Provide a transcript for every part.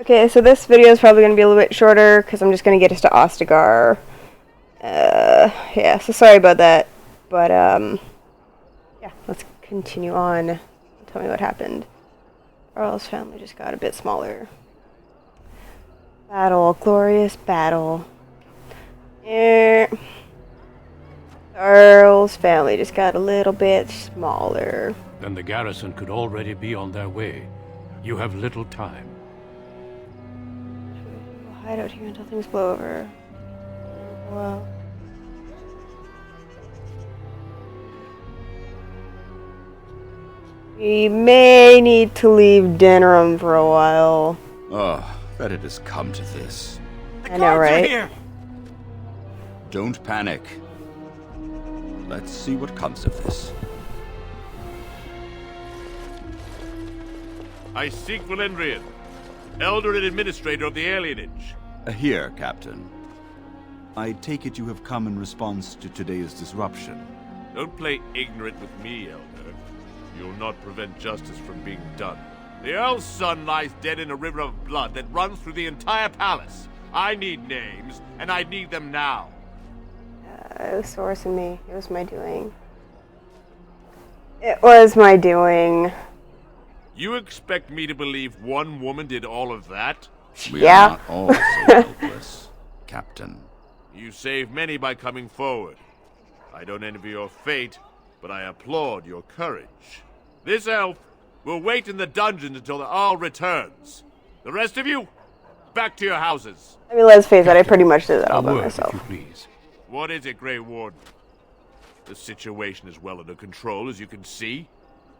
Okay, so this video is probably going to be a little bit shorter because I'm just going to get us to Ostagar. Yeah, so sorry about that. But, yeah, let's continue on. Tell me what happened. Earl's family just got a bit smaller. Battle, glorious battle. Earl's family just got a little bit smaller. Then the garrison could already be on their way. You have little time. We'll hide out here until things blow over. Well. We may need to leave Denram for a while. Oh, that it has come to this. I know, right? Here. Don't panic. Let's see what comes of this. I seek Valendrian, Elder and Administrator of the Alienage. Here, Captain. I take it you have come in response to today's disruption. Don't play ignorant with me, Elder. You'll not prevent justice from being done. The Earl's son lies dead in a river of blood that runs through the entire palace. I need names, and I need them now. It was Source and me. It was my doing. It was my doing. You expect me to believe one woman did all of that? We are not all so helpless, Captain. You saved many by coming forward. I don't envy your fate, but I applaud your courage. This elf will wait in the dungeons until the Earl returns. The rest of you, back to your houses. I mean, let's face it, I pretty much did that all by myself. If you please. What is it, Grey Warden? The situation is well under control, as you can see.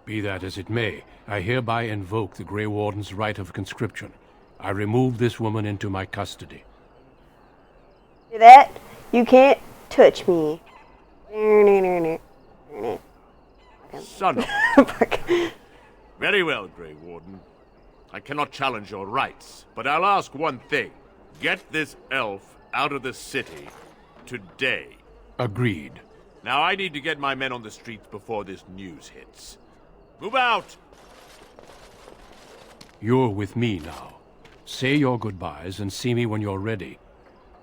Be that as it may, I hereby invoke the Grey Warden's right of conscription. I remove this woman into my custody. See that? You can't touch me. Son of Very well, Grey Warden. I cannot challenge your rights, but I'll ask one thing. Get this elf out of the city today. Agreed. Now I need to get my men on the streets before this news hits. Move out! You're with me now. Say your goodbyes and see me when you're ready.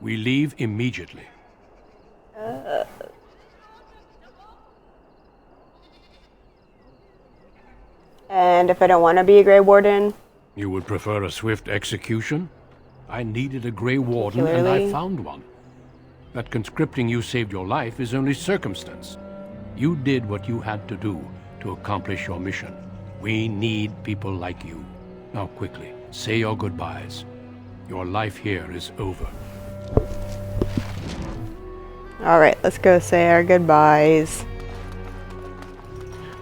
We leave immediately. And if I don't want to be a Grey Warden? You would prefer a swift execution? I needed a Grey Warden and Particularly? I found one. That conscripting you saved your life is only circumstance. You did what you had to do to accomplish your mission. We need people like you. Now quickly, say your goodbyes. Your life here is over. Alright, let's go say our goodbyes.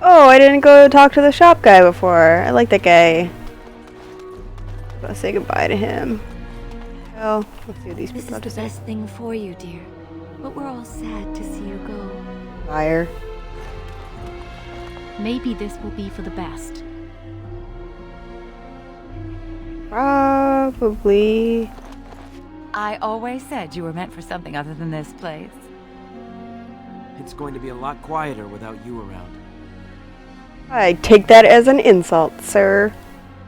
Oh, I didn't go talk to the shop guy before. I like that guy. Go say goodbye to him. Well, let's see what these This people have to is the say. best thing for you, dear. But we're all sad to see you go. Fire. Maybe this will be for the best. Probably. I always said you were meant for something other than this place. It's going to be a lot quieter without you around. I take that as an insult, sir.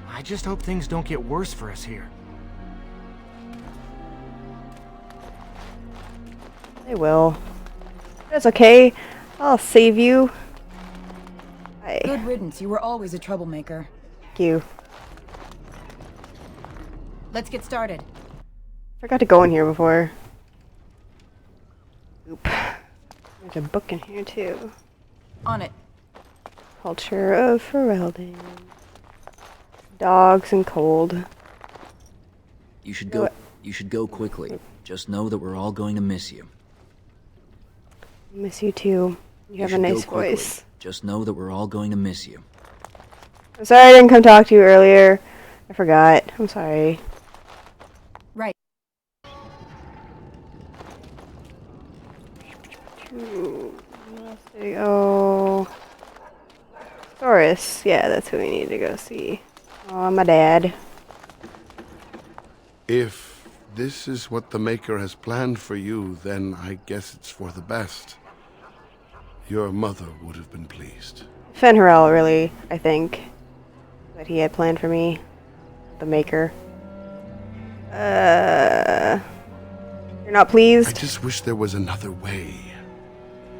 I just hope things don't get worse for us here. They will. That's okay. I'll save you. Bye. Good riddance. You were always a troublemaker. Thank you. Let's get started. Forgot to go in here before. Oop. There's a book in here too. On it. Culture of Ferelden. Dogs and cold. You should go. You should go quickly. Just know that we're all going to miss you. Miss you too. You have a should nice go quickly. voice. Just know that we're all going to miss you. I'm sorry I didn't come talk to you earlier. I forgot. I'm sorry. Right. Oh, Taurus. Yeah, that's who we need to go see. Oh, my dad. If this is what the Maker has planned for you, then I guess it's for the best. Your mother would have been pleased. Fenrirel, really, I think, that he had planned for me. The Maker. You're not I pleased? just wish there was another way.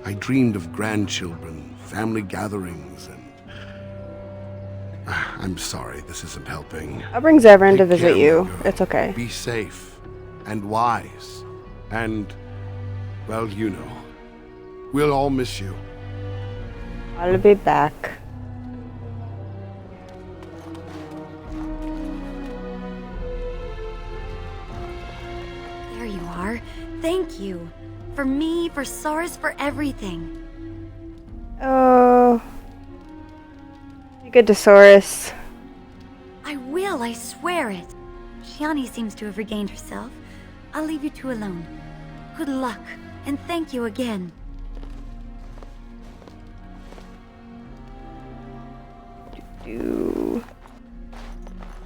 I dreamed of grandchildren, family gatherings, and... I'm sorry, this isn't helping. I'll bring Zevran to Take visit care, you. my girl. It's okay. Be safe and wise. And, well, you know. We'll all miss you. I'll be back. There you are. Thank you. For me, for Soris, for everything. Oh. Be good to Soris. I will, I swear it. Shiani seems to have regained herself. I'll leave you two alone. Good luck, and thank you again.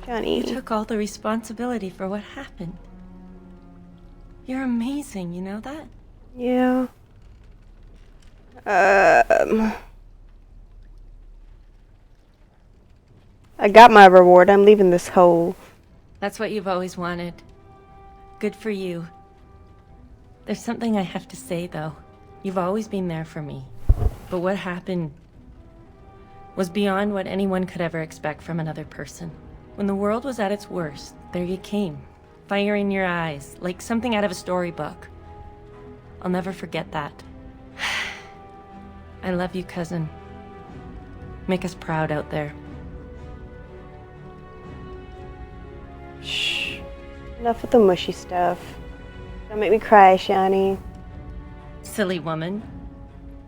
Johnny. You took all the responsibility for what happened. You're amazing, you know that? Yeah. I got my reward. I'm leaving this hole. That's what you've always wanted. Good for you. There's something I have to say, though. You've always been there for me. But what happened was beyond what anyone could ever expect from another person. When the world was at its worst, there you came. Fire in your eyes, like something out of a storybook. I'll never forget that. I love you, cousin. Make us proud out there. Shh. Enough with the mushy stuff. Don't make me cry, Shani. Silly woman.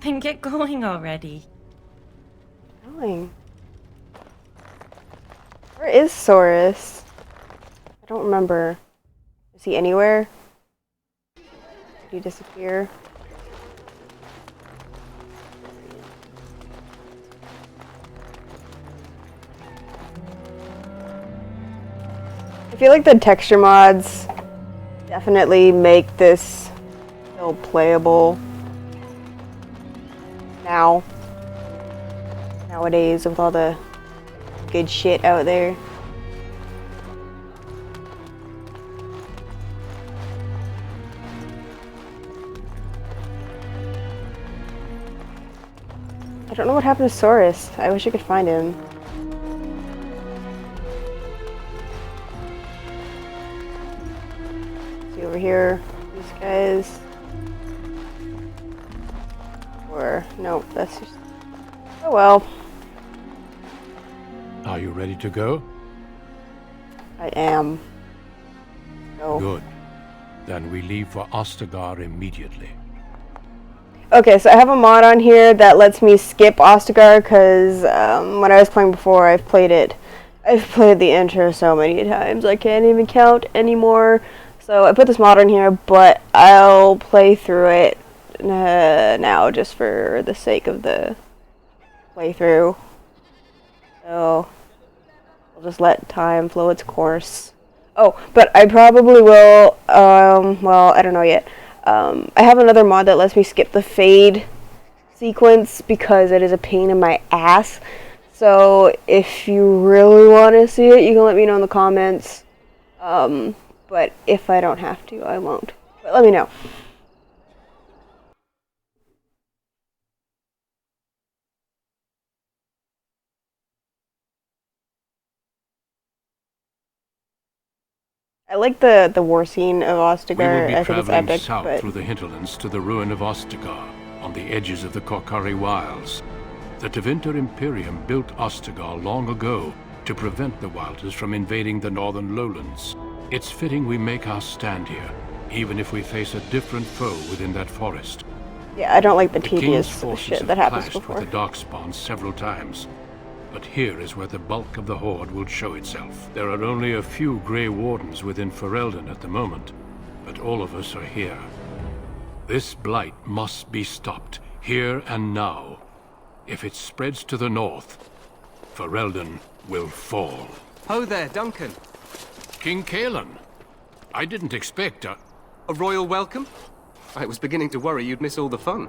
Then get going already. Going. Where is Soris? I don't remember. Is he anywhere? Did he disappear? I feel like the texture mods definitely make this still playable nowadays with all the good shit out there. I don't know what happened to Soris. I wish I could find him. See over here, these guys. Or, no, that's just... Oh well. Are you ready to go? I am. Go. Good. Then we leave for Ostagar immediately. Okay, so I have a mod on here that lets me skip Ostagar because when I was playing before, I've played the intro so many times I can't even count anymore. So I put this mod on here, but I'll play through it now just for the sake of the playthrough. So I'll just let time flow its course. Oh, but I probably will, well, I don't know yet. I have another mod that lets me skip the fade sequence because it is a pain in my ass. So if you really want to see it, you can let me know in the comments. But if I don't have to, I won't. But let me know. I like the war scene of Ostagar. We will be I think it's traveling epic, south but through the hinterlands to the ruin of Ostagar, on the edges of the Korkari Wilds. The Tevinter Imperium built Ostagar long ago to prevent the Wilders from invading the northern lowlands. It's fitting we make our stand here, even if we face a different foe within that forest. yeah, I don't like the King's tedious forces shit have that happens clashed before. with the Darkspawn several times, but here is where the bulk of the Horde will show itself. There are only a few Grey Wardens within Ferelden at the moment, but all of us are here. This blight must be stopped, here and now. If it spreads to the north, Ferelden will fall. Ho there, Duncan. King Cailan, I didn't expect A royal welcome? I was beginning to worry you'd miss all the fun.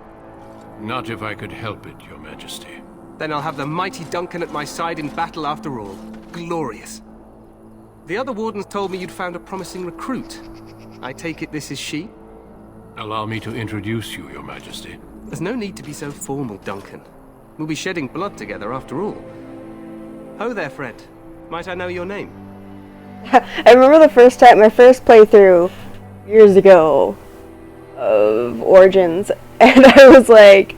Not if I could help it, Your Majesty. Then I'll have the mighty Duncan at my side in battle after all. Glorious. The other wardens told me you'd found a promising recruit. I take it this is she? Allow me to introduce you, Your Majesty. There's no need to be so formal, Duncan. We'll be shedding blood together after all. Ho there, friend. Might I know your name? I remember the first time, my first playthrough, years ago, of Origins, and I was like,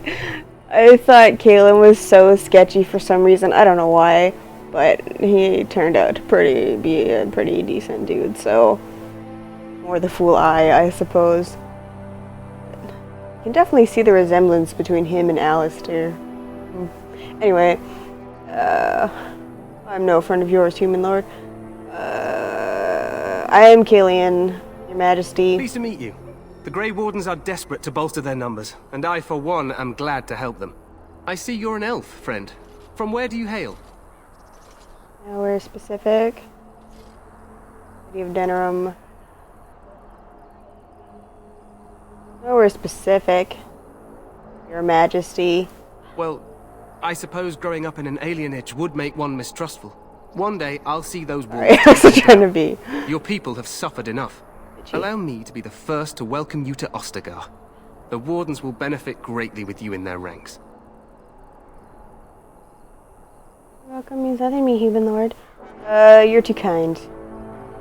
I thought Cailan was so sketchy for some reason. I don't know why, but he turned out to be a pretty decent dude, so more the fool I suppose. You can definitely see the resemblance between him and Alistair. Anyway, I'm no friend of yours, human lord. I am Cailan, Your Majesty. Pleased to meet you. The Grey Wardens are desperate to bolster their numbers, and I, for one, am glad to help them. I see you're an elf, friend. From where do you hail? Nowhere specific. City of Denerim. Nowhere specific, Your Majesty. Well, I suppose growing up in an alienage would make one mistrustful. One day, I'll see those walls. I was trying to be. Your people have suffered enough. Allow me to be the first to welcome you to Ostagar. The Wardens will benefit greatly with you in their ranks. Welcome means nothing to me, human lord. You're too kind,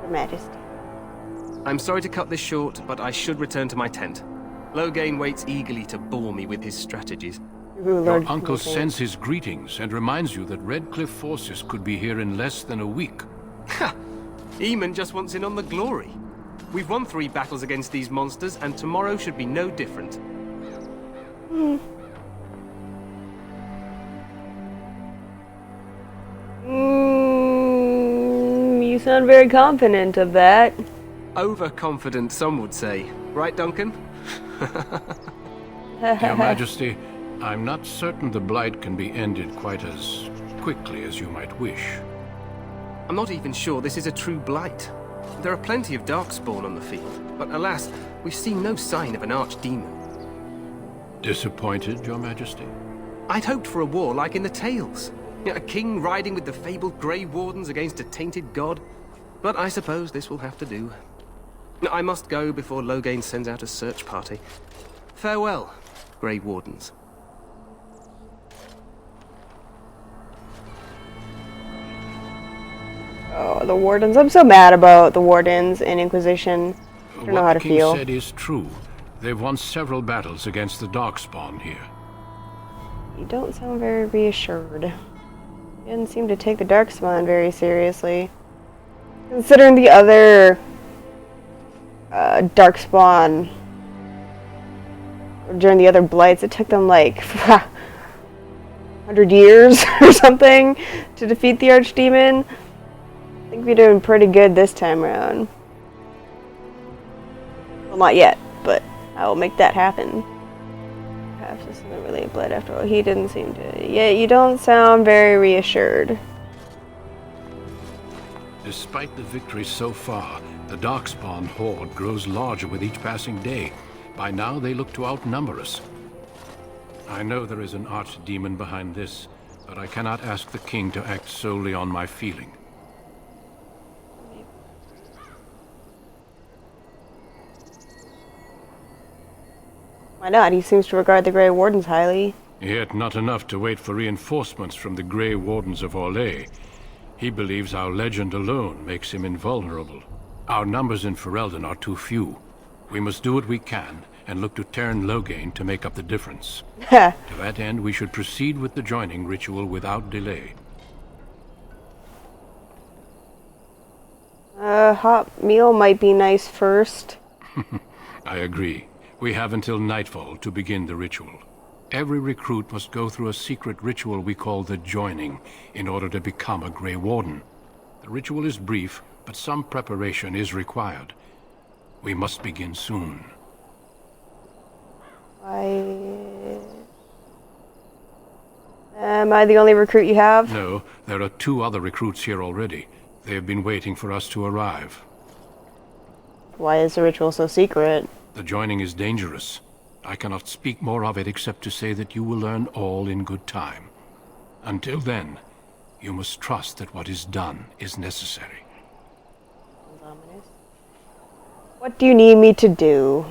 Your Majesty. I'm sorry to cut this short, but I should return to my tent. Loghain waits eagerly to bore me with his strategies. Your uncle sends his greetings and reminds you that Redcliffe forces could be here in less than a week. Ha! Eamon just wants in on the glory. We've won 3 battles against these monsters, and tomorrow should be no different. You sound very confident of that. Overconfident, some would say. Right, Duncan? Your Majesty, I'm not certain the Blight can be ended quite as quickly as you might wish. I'm not even sure this is a true Blight. There are plenty of Darkspawn on the field, but alas, we've seen no sign of an archdemon. Disappointed, Your Majesty? I'd hoped for a war like in the tales. A king riding with the fabled Grey Wardens against a tainted god. But I suppose this will have to do. I must go before Loghain sends out a search party. Farewell, Grey Wardens. Oh, the Wardens. I'm so mad about the Wardens and Inquisition. I don't know how to feel. What the king said is true. They've won several battles against the Darkspawn here. You don't sound very reassured. You didn't seem to take the Darkspawn very seriously. Considering the other Darkspawn during the other Blights, it took them like 100 years or something to defeat the Archdemon. I think we're doing pretty good this time around. Well, not yet, but I will make that happen. Perhaps this isn't really a Blight after all. He didn't seem to. Yeah, you don't sound very reassured. Despite the victory so far, the Darkspawn horde grows larger with each passing day. By now, they look to outnumber us. I know there is an archdemon behind this, but I cannot ask the king to act solely on my feeling. Why not? He seems to regard the Grey Wardens highly. Yet not enough to wait for reinforcements from the Grey Wardens of Orlais. He believes our legend alone makes him invulnerable. Our numbers in Ferelden are too few. We must do what we can, and look to Teyrn Loghain to make up the difference. To that end, we should proceed with the joining ritual without delay. Hot meal might be nice first. I agree. We have until nightfall to begin the ritual. Every recruit must go through a secret ritual we call the joining in order to become a Grey Warden. The ritual is brief, but some preparation is required. We must begin soon. Am I the only recruit you have? No, there are 2 other recruits here already. They have been waiting for us to arrive. Why is the ritual so secret? The joining is dangerous. I cannot speak more of it except to say that you will learn all in good time. Until then, you must trust that what is done is necessary. ominous. What do you need me to do?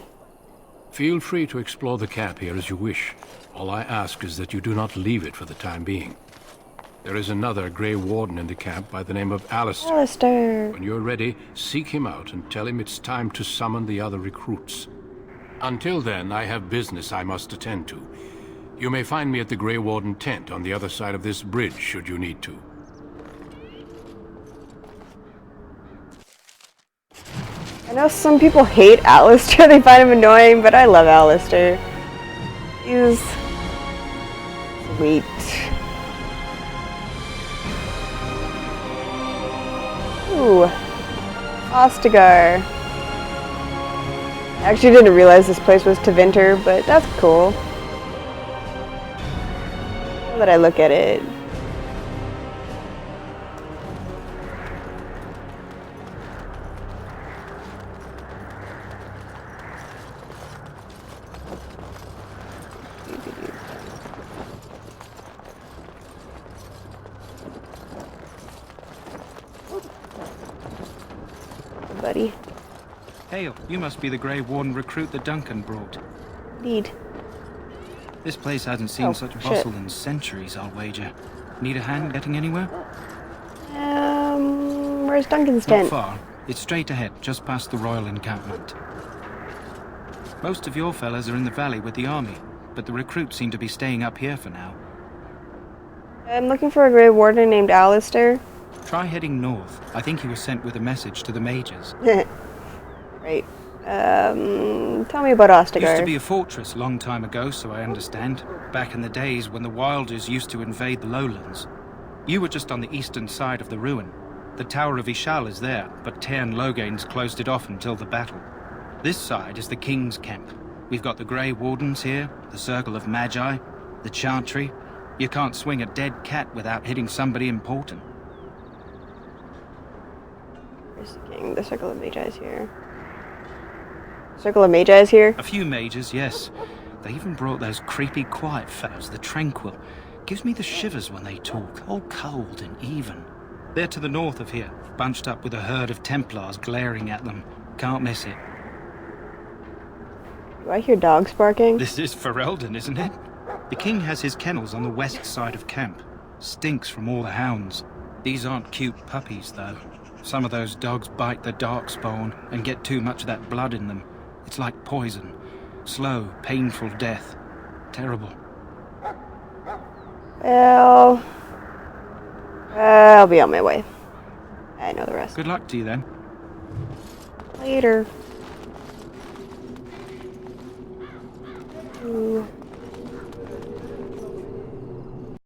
Feel free to explore the camp here as you wish. All I ask is that you do not leave it for the time being. There is another Grey Warden in the camp by the name of Alistair. Alistair. When you're ready, seek him out and tell him it's time to summon the other recruits. Until then, I have business I must attend to. You may find me at the Grey Warden tent on the other side of this bridge, should you need to. I know some people hate Alistair, they find him annoying, but I love Alistair. He's sweet. Ooh, Ostagar. I actually didn't realize this place was Tevinter, but that's cool. Now that I look at it. Buddy. Hail, you must be the Grey Warden recruit that Duncan brought. Indeed. This place hasn't seen such bustle in centuries, I'll wager. Need a hand getting anywhere? Where's Duncan's tent? Not far. It's straight ahead, just past the royal encampment. Most of your fellas are in the valley with the army, but the recruits seem to be staying up here for now. I'm looking for a Grey Warden named Alistair. Try heading north. I think he was sent with a message to the mages. Right. Tell me about Ostagar. Used to be a fortress long time ago, so I understand. Back in the days when the Wilders used to invade the lowlands. You were just on the eastern side of the ruin. The Tower of Ishal is there, but Tairn Logains closed it off until the battle. This side is the King's camp. We've got the Grey Wardens here, the Circle of Magi, the Chantry. You can't swing a dead cat without hitting somebody important. Where's the King? The Circle of Magi is here. Circle of Magi is here? A few mages, yes. They even brought those creepy quiet fellows, the Tranquil. Gives me the shivers when they talk, all cold and even. They're to the north of here, bunched up with a herd of Templars glaring at them. Can't miss it. Do I hear dogs barking? This is Ferelden, isn't it? The King has his kennels on the west side of camp. Stinks from all the hounds. These aren't cute puppies, though. Some of those dogs bite the darkspawn and get too much of that blood in them. It's like poison. Slow, painful death. Terrible. Well, I'll be on my way. I know the rest. Good luck to you then. Later.